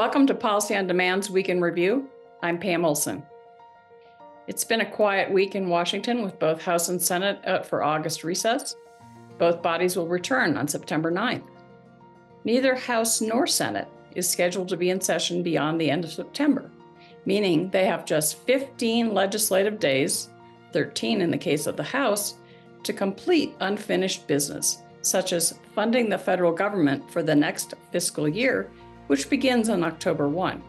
Welcome to Policy on Demand's Week in Review. I'm Pam Olson. It's been a quiet week in Washington with both House and Senate out for August recess. Both bodies will return on September 9th. Neither House nor Senate is scheduled to be in session beyond the end of September, meaning they have just 15 legislative days, 13 in the case of the House, to complete unfinished business, such as funding the federal government for the next fiscal year, which begins on October 1.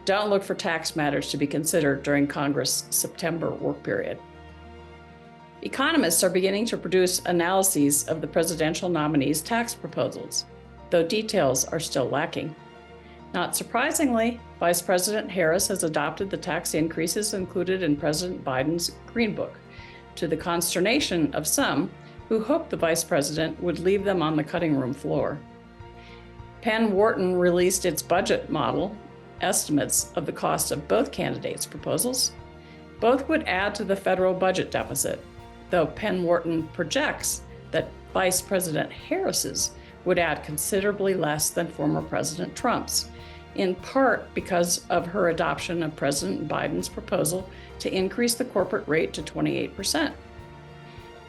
Don't look for tax matters to be considered during Congress' September work period. Economists are beginning to produce analyses of the presidential nominees' tax proposals, though details are still lacking. Not surprisingly, Vice President Harris has adopted the tax increases included in President Biden's Green Book, to the consternation of some who hoped the vice president would leave them on the cutting room floor. Penn Wharton released its budget model estimates of the cost of both candidates' proposals. Both would add to the federal budget deficit, though Penn Wharton projects that Vice President Harris's would add considerably less than former President Trump's, in part because of her adoption of President Biden's proposal to increase the corporate rate to 28%.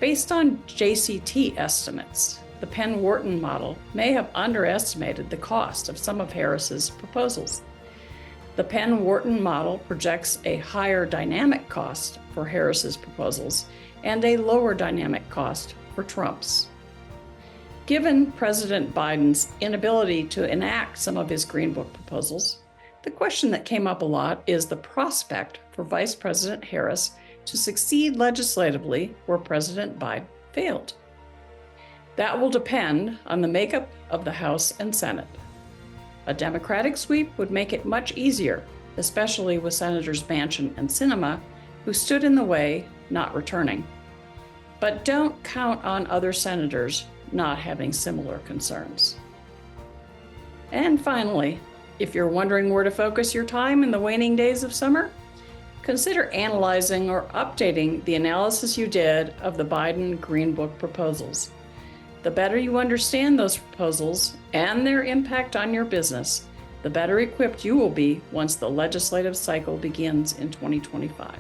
Based on JCT estimates, the Penn Wharton model may have underestimated the cost of some of Harris's proposals. The Penn Wharton model projects a higher dynamic cost for Harris's proposals and a lower dynamic cost for Trump's. Given President Biden's inability to enact some of his Green Book proposals, the question that came up a lot is the prospect for Vice President Harris to succeed legislatively where President Biden failed. That will depend on the makeup of the House and Senate. A Democratic sweep would make it much easier, especially with Senators Manchin and Sinema, who stood in the way, not returning. But don't count on other senators not having similar concerns. And finally, if you're wondering where to focus your time in the waning days of summer, consider analyzing or updating the analysis you did of the Biden Green Book proposals. The better you understand those proposals and their impact on your business, the better equipped you will be once the legislative cycle begins in 2025.